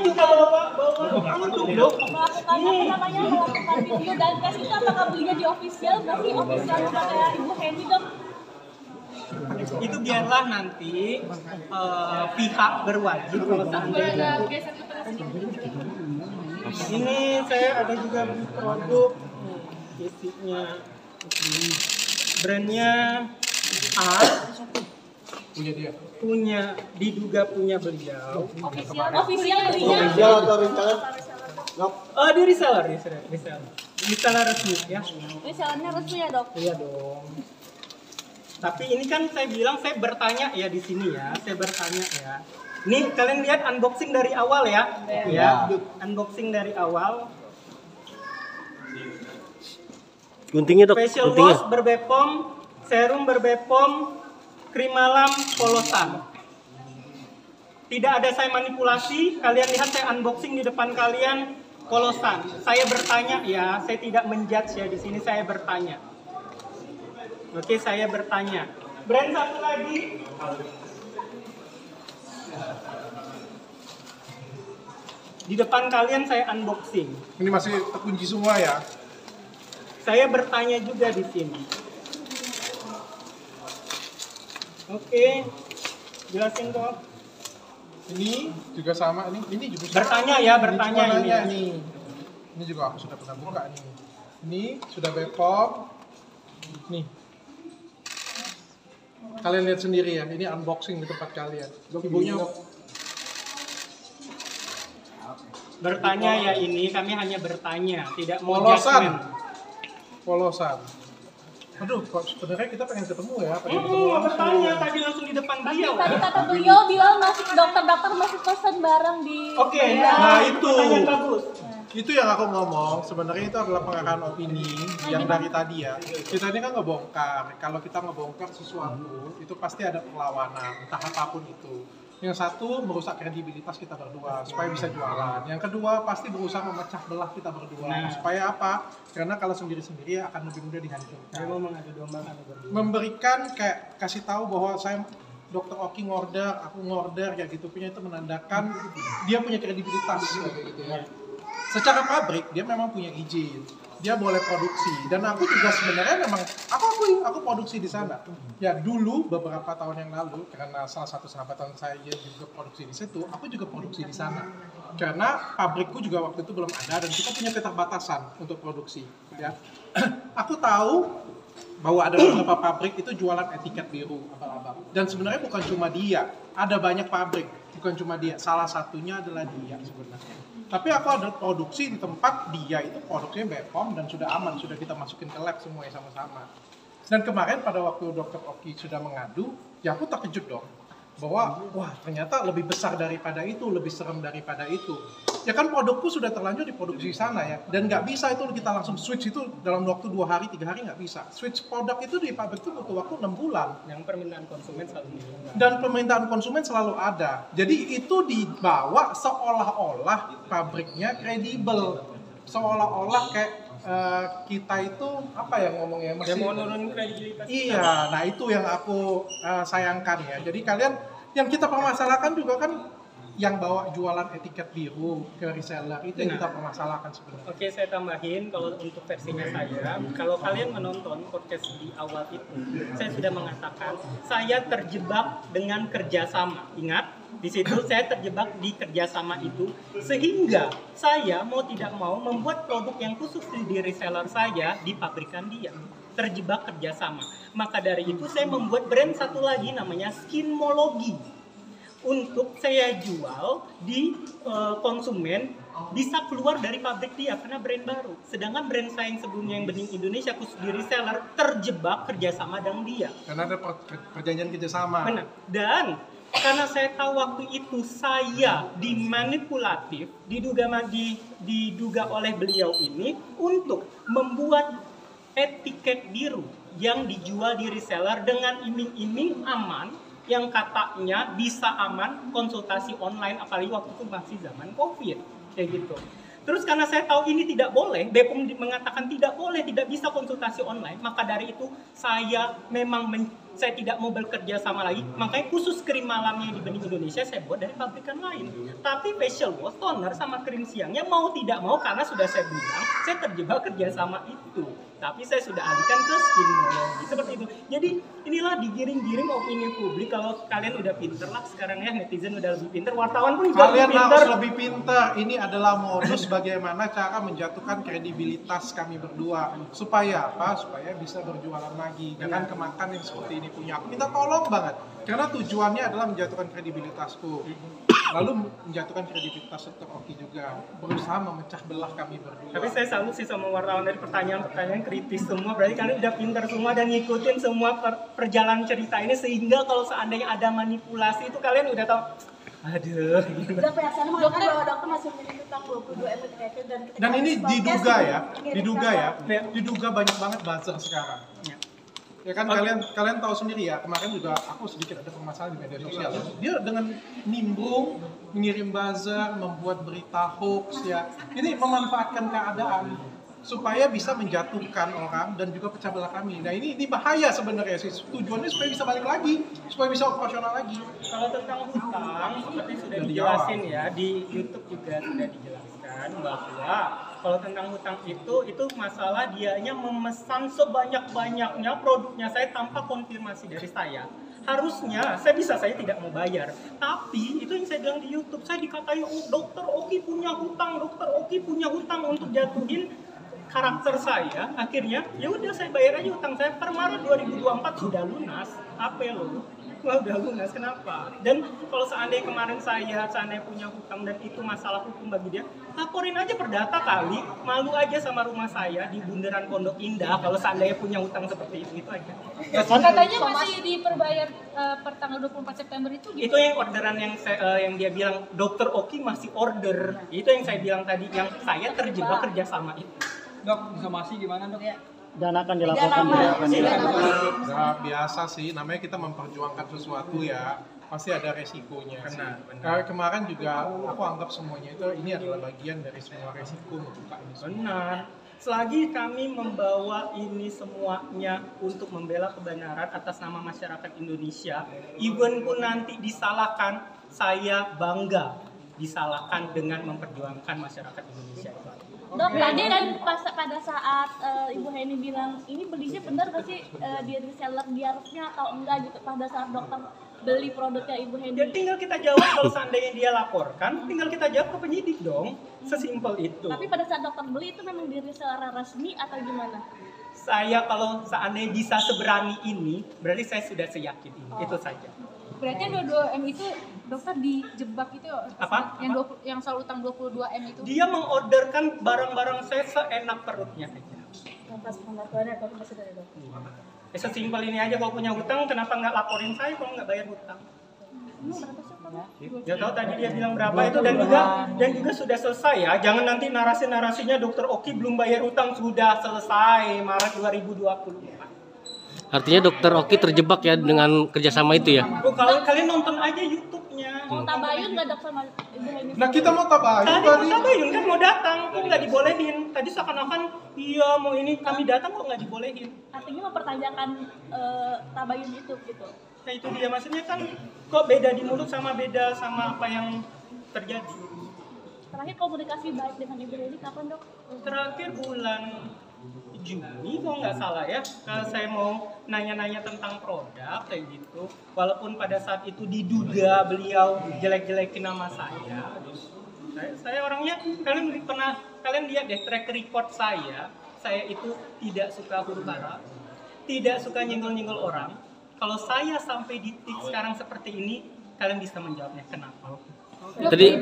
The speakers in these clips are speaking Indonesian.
juga bawa produk dong. Melakukan video dan tes itu apakah belinya di official? Berarti official bukan kayak Ibu Henny dong. Itu biarlah nanti pihak berwajib kalau seandainya. Ini saya ada juga beli produk isinya brandnya A diduga punya beliau. Official belinya. Official atau reseller? Di reseller resmi ya. Resellernya resmi ya dok? Iya dong. Tapi ini kan saya bilang saya bertanya ya di sini ya, saya bertanya ya. Nih kalian lihat unboxing dari awal ya, ya. Unboxing dari awal. Guntingnya dok. Facial wash berbepom, serum berbepom, krim malam polosan. Tidak ada saya manipulasi, kalian lihat saya unboxing di depan kalian polosan. Saya bertanya ya, saya tidak menjudge ya di sini saya bertanya. Oke, saya bertanya. Brand satu lagi. Di depan kalian saya unboxing. Ini masih terkunci semua ya. Saya bertanya juga di sini. Oke, jelasin dong. Ini juga sama, ini juga sama. Bertanya ya, bertanya ini. Ya. Ini juga aku sudah pernah buka nih. Ini sudah Bepom. Nih. Kalian lihat sendiri ya, ini unboxing di tempat kalian. Ibunya bertanya ya ini, kami hanya bertanya, tidak mau polosan. judgment. Polosan. Aduh, kok sebenarnya kita pengen ketemu ya, pengen ketemu langsung. Bertanya tadi langsung di depan beliau. Tadi kata beliau bilang masih dokter-dokter masih pesan bareng di. Oke, nah itu. Pertanyaan bagus. Itu yang aku ngomong, sebenarnya itu adalah pengarahan opini yang dari tadi ya. Kita ini kan ngebongkar, kalau kita ngebongkar sesuatu, itu pasti ada perlawanan, entah apapun itu. Yang satu, merusak kredibilitas kita berdua, supaya bisa jualan. Yang kedua, pasti berusaha memecah belah kita berdua. Supaya apa? Karena kalau sendiri-sendiri akan lebih mudah dihancurkan. Dia mau mengadu domba kan berdua. Memberikan kayak, kasih tahu bahwa saya Dr. Oki ngorder, aku ngorder, kayak gitu punya itu menandakan dia punya kredibilitas kayak gitu ya. Secara pabrik dia memang punya izin, dia boleh produksi dan aku juga sebenarnya memang aku produksi di sana. Ya dulu beberapa tahun yang lalu karena salah satu sahabatan saya juga produksi di situ, aku juga produksi di sana. Karena pabrikku juga waktu itu belum ada dan kita punya keterbatasan untuk produksi. Ya, aku tahu bahwa ada beberapa pabrik itu jualan etiket biru abal-abal dan sebenarnya bukan cuma dia, ada banyak pabrik, bukan cuma dia. Salah satunya adalah dia sebenarnya. Tapi aku ada produksi di tempat dia itu produksinya Bepom dan sudah aman, sudah kita masukin ke lab semuanya sama-sama. Dan kemarin pada waktu Dr. Oki sudah mengadu, ya aku terkejut dong. Bahwa wah ternyata lebih besar daripada itu, lebih serem daripada itu. Ya kan produkku sudah terlanjur diproduksi di sana ya. Dan nggak bisa itu kita langsung switch itu dalam waktu 2 hari, 3 hari nggak bisa. Switch produk itu di pabrik itu butuh waktu 6 bulan. Yang permintaan konsumen selalu ada. Dan permintaan konsumen selalu ada. Jadi itu dibawa seolah-olah pabriknya kredibel. Seolah-olah kayak kita itu apa ya ngomongnya masih mau nurunin kredibilitas. Iya, nah itu yang aku sayangkan ya. Jadi kalian yang kita permasalahkan juga kan yang bawa jualan etiket biru ke reseller itu yang kita permasalahkan sebenarnya. Oke, saya tambahin kalau untuk versinya saya, kalau kalian menonton podcast di awal itu, saya sudah mengatakan saya terjebak dengan kerjasama. Ingat, di situ saya terjebak di kerjasama itu sehingga saya mau tidak mau membuat produk yang khusus di reseller saya di pabrikan dia. Terjebak kerjasama. Maka dari itu saya membuat brand satu lagi namanya Skinmology. Untuk saya jual di konsumen bisa keluar dari pabrik dia karena brand baru. Sedangkan brand saya yang sebelumnya yang Bening Indonesia khusus di reseller terjebak kerjasama dengan dia. Karena ada perjanjian kerjasama. Benar. Dan karena saya tahu waktu itu saya dimanipulatif, diduga oleh beliau ini untuk membuat etiket biru yang dijual di reseller dengan iming-iming aman, yang katanya bisa aman konsultasi online, apalagi waktu itu masih zaman COVID kayak gitu. Terus karena saya tahu ini tidak boleh, BPOM mengatakan tidak boleh, tidak bisa konsultasi online, maka dari itu saya memang saya tidak mau bekerja sama lagi, makanya khusus krim malamnya yang di benih Indonesia saya buat dari pabrikan lain. Tapi facial wash, toner, sama krim siangnya mau tidak mau karena sudah saya bilang, saya terjebak kerja sama itu. Tapi saya sudah alihkan ke skinmology, seperti itu. Jadi inilah digiring-giring opini publik. Kalau kalian udah pinter lah sekarang ya, netizen udah lebih pinter, wartawan pun juga Kalian lebih pinter. harus lebih pintar. Ini adalah modus bagaimana cara menjatuhkan kredibilitas kami berdua. Supaya apa? Supaya bisa berjualan lagi. Jangan kemakan yang seperti ini punya aku. Minta tolong banget. Karena tujuannya adalah menjatuhkan kredibilitasku. Lalu menjatuhkan kredibilitas Dr. Oki juga. Berusaha memecah belah kami berdua. Tapi saya salut sih sama wartawan dari pertanyaan-pertanyaan kritis semua. Berarti kalian udah pinter semua dan ngikutin semua perjalanan cerita ini. Sehingga kalau seandainya ada manipulasi itu kalian udah tahu. Aduh. Udah perasaan mengatakan bahwa dokter masih memiliki utang 22 M itu Dan ini diduga ya, Ya. diduga banyak banget buzzer sekarang. Ya. Ya kan kalian tahu sendiri ya, kemarin juga aku sedikit ada permasalahan di media sosial. Dia dengan nimbrung, mengirim buzzer, membuat berita hoax ya. Ini memanfaatkan keadaan supaya bisa menjatuhkan orang dan juga pecah belah kami. Nah ini bahaya sebenarnya sih. Tujuannya supaya bisa balik lagi, supaya bisa operasional lagi. Kalau tentang hutang, seperti sudah Sudah dijelasin ya, di YouTube juga sudah dijelaskan bahwa kalau tentang hutang itu masalah dianya memesan sebanyak-banyaknya produknya saya tanpa konfirmasi dari saya. Harusnya saya tidak mau bayar, tapi itu yang saya bilang di YouTube, saya dikatain dokter Oki punya hutang untuk jatuhin karakter saya. Akhirnya ya udah saya bayar aja hutang saya per Maret 2024 sudah lunas. Apa lo? Wah, udah lunas, kenapa? Dan kalau seandainya kemarin saya punya hutang dan itu masalah hukum bagi dia, laporin aja perdata kali. Malu aja sama rumah saya di Bundaran Pondok Indah kalau seandainya punya hutang seperti itu aja. Katanya masih diperbayar per tanggal 24 September itu gitu. Itu yang orderan yang dia bilang Dokter Oki masih order. Itu yang saya bilang tadi, yang saya terjebak kerjasama itu. Dok, somasi gimana dok? Dan akan dilaporkan Nah, biasa sih, namanya kita memperjuangkan sesuatu ya, pasti ada resikonya sih. Kemarin juga aku anggap semuanya itu ini adalah bagian dari semua resiko membuka ini semua. Benar. Selagi kami membawa ini semuanya untuk membela kebenaran atas nama masyarakat Indonesia, even pun nanti disalahkan, saya bangga disalahkan dengan memperjuangkan masyarakat Indonesia. Dok, tadi kan pada saat Ibu Heni bilang ini belinya benar gak sih di reseller biarnya atau enggak gitu, pada saat dokter beli produknya Ibu Heni? Ya tinggal kita jawab, kalau seandainya dia laporkan, tinggal kita jawab ke penyidik dong. Sesimpel itu. Tapi pada saat dokter beli itu memang di reseller resmi atau gimana? Saya kalau seandainya bisa seberani ini, berarti saya sudah seyakin ini. Itu saja. Berarti 22M itu dokter dijebak itu Apa? yang soal utang 22M itu. Dia mengorderkan barang-barang saya seenak perutnya aja. Pas pengakuannya kalau masih dari dokter. Sesimpel ini aja, kalau punya hutang kenapa nggak laporin saya kalau nggak bayar hutang? Ini berapa sih utangnya? Ya tahu tadi dia bilang berapa itu, dan juga sudah selesai ya. Jangan nanti narasinya Dokter Oki belum bayar hutang, sudah selesai Maret 2020. Artinya Dokter Oki terjebak ya dengan kerjasama itu ya? Oh, kalau kalian nonton aja YouTube-nya. Mau tabayun nggak dok sama Ibu Heni? Nah kita mau tabayun Tadi tadi. tabayun kan mau datang, kok nggak dibolehin? Tadi seakan-akan iya mau ini kami datang kok nggak dibolehin? Artinya mempertanyakan tabayun itu gitu. Nah itu dia, maksudnya kan kok beda di mulut sama beda sama apa yang terjadi. Terakhir komunikasi baik dengan Ibu Heni kapan dok? Terakhir bulan Juni kalau nggak salah ya, kalau saya mau nanya-nanya tentang produk kayak gitu, walaupun pada saat itu diduga beliau jelek-jelekin nama saya orangnya, kalian lihat deh track record saya itu tidak suka huru-hara, tidak suka nyenggol-nyenggol orang. Kalau saya sampai di titik sekarang seperti ini, kalian bisa menjawabnya kenapa? Tadi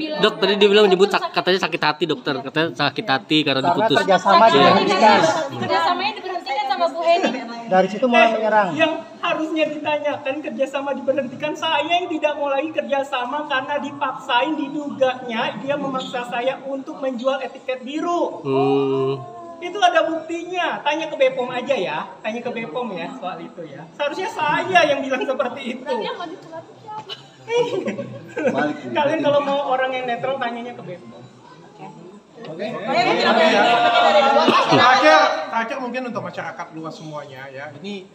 dia bilang menyebut katanya sakit hati dokter, katanya sakit hati karena diputus. Kerjasama diberhentikan. Kerjasamanya diberhentikan sama Bu Heni. Dari situ mulai menyerang. Yang harusnya ditanyakan kerjasama diberhentikan, saya yang tidak mau lagi kerjasama karena dipaksain, diduganya dia memaksa saya untuk menjual etiket biru. Itu ada buktinya, tanya ke Bepom aja ya, tanya ke Bepom ya soal itu ya. Seharusnya saya yang bilang seperti itu. Berarti yang manipulatif siapa? Kalian kalau mau orang yang netral tanyanya ke Bepom. Terakhir mungkin untuk masyarakat luas semuanya ya, ini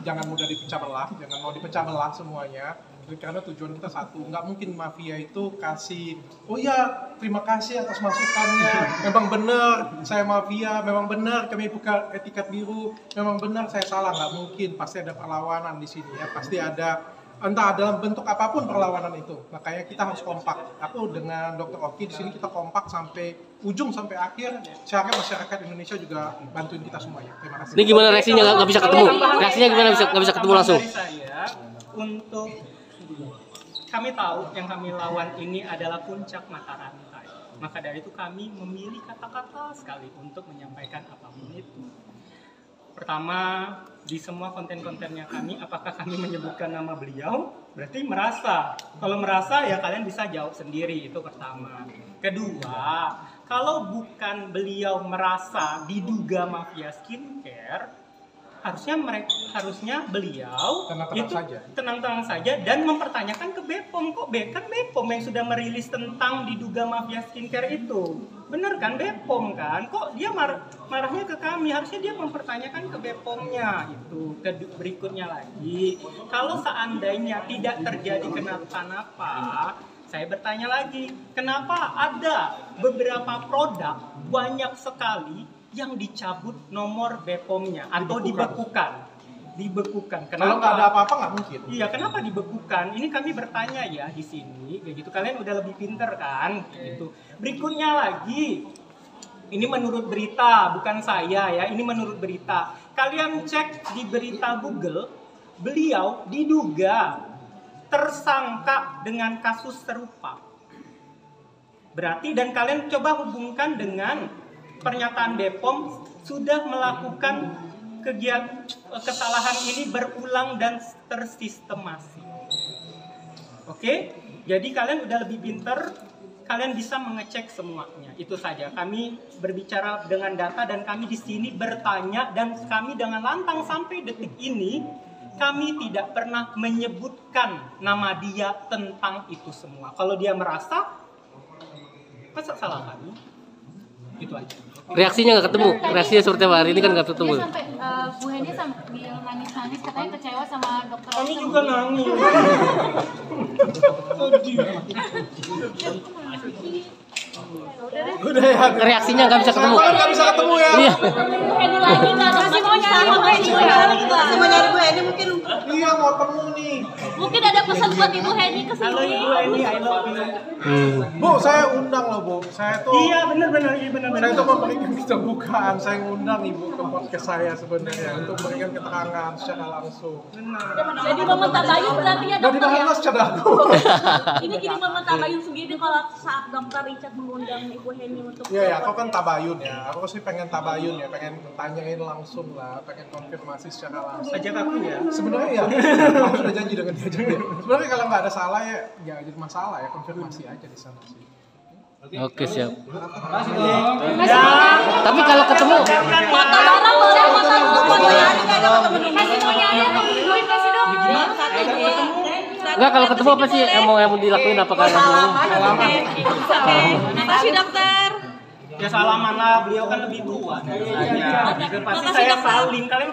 jangan mudah dipecah belah, jangan mau dipecah belah semuanya. Karena tujuan kita satu, nggak mungkin mafia itu kasih, oh ya terima kasih atas masukannya, memang benar saya mafia, memang benar kami buka etiket biru, memang benar saya salah, nggak mungkin, pasti ada perlawanan di sini ya, pasti ada, entah dalam bentuk apapun perlawanan itu. Makanya kita harus kompak. Aku dengan Dr. Oki di sini kita kompak sampai ujung sampai akhir. Saya harap masyarakat Indonesia juga bantuin kita semuanya. Terima kasih. Ini gimana reaksinya nggak bisa ketemu? Reaksinya gimana nggak bisa ketemu langsung? Dari saya, untuk kami tahu yang kami lawan ini adalah puncak mata rantai. Maka dari itu kami memilih kata-kata sekali untuk menyampaikan apapun itu. Pertama, di semua konten-kontennya kami, apakah kami menyebutkan nama beliau? Berarti merasa. Kalau merasa ya kalian bisa jawab sendiri, itu pertama. Kedua, kalau bukan beliau merasa diduga mafia skincare, harusnya beliau tenang-tenang saja dan mempertanyakan ke BPOM. Kok kan BPOM yang sudah merilis tentang diduga mafia skincare itu, bener kan BPOM kan? Kok dia marahnya ke kami? Harusnya dia mempertanyakan ke BPOM-nya itu. Berikutnya lagi, kalau seandainya tidak terjadi kenapa-napa, saya bertanya lagi, kenapa ada beberapa produk banyak sekali yang dicabut nomor BPOM-nya atau dibekukan. Kenapa? Kalau nggak ada apa-apa nggak mungkin. Iya, kenapa dibekukan? Ini kami bertanya ya di sini, kayak gitu. Kalian udah lebih pinter kan? Gitu. Berikutnya lagi, ini menurut berita, bukan saya ya. Ini menurut berita. Kalian cek di berita Google, beliau diduga tersangka dengan kasus serupa. Berarti dan kalian coba hubungkan dengan pernyataan BPOM sudah melakukan kesalahan ini berulang dan tersistematis. Oke? Jadi kalian udah lebih pinter, kalian bisa mengecek semuanya. Itu saja. Kami berbicara dengan data dan kami di sini bertanya dan kami dengan lantang sampai detik ini kami tidak pernah menyebutkan nama dia tentang itu semua. Kalau dia merasa, masa salah kami? Itu aja. Reaksinya nggak ketemu. Reaksinya seperti apa? Hari ini kan nggak ketemu. Dia sampai Bu Heni sampai nangis-nangis katanya kecewa sama dokter. Kami juga nangis. Udah ya. Reaksinya nggak bisa ketemu. Nggak bisa ketemu ya. Iya. Bu Heni lagi nggak ada Masih mau nyari Bu Heni mungkin. Iya mau ketemu nih. Mungkin ada pesan buat Ibu Heni ke Halo sini. Ibu Eni, I love you. Bu, saya undang loh Bu. Saya tuh Iya benar-benar. saya tuh memberikan keterbukaan. Saya ngundang Ibu ke podcast saya sebenarnya untuk memberikan keterangan secara langsung. Jadi Mama Tabayun berarti ya Gak dokter ya? dibahas secara aku. Ini jadi Mama Tabayun sendiri kalau saat dokter Richard mengundang Ibu Heni untuk Iya ya, aku kan tabayun ya. Aku sih pengen tabayun ya, pengen tanyain langsung lah, pengen konfirmasi secara langsung. Ajak aku ya. Sebenarnya ya, aku sudah janji dengan dia juga. Sebenarnya kalau nggak ada salah ya, nggak jadi masalah ya, konfirmasi aja di sana sih. Oke, siap. Ya. Tapi kalau ketemu, foto bareng boleh kasih punyanya tungguin kasih dong. nggak kalau ketemu apa sih yang mau dilakuin? Apakah langsung? Makasih dokter. Ya salaman lah, beliau kan lebih tua dari saya. Pasti saya saling. Kalian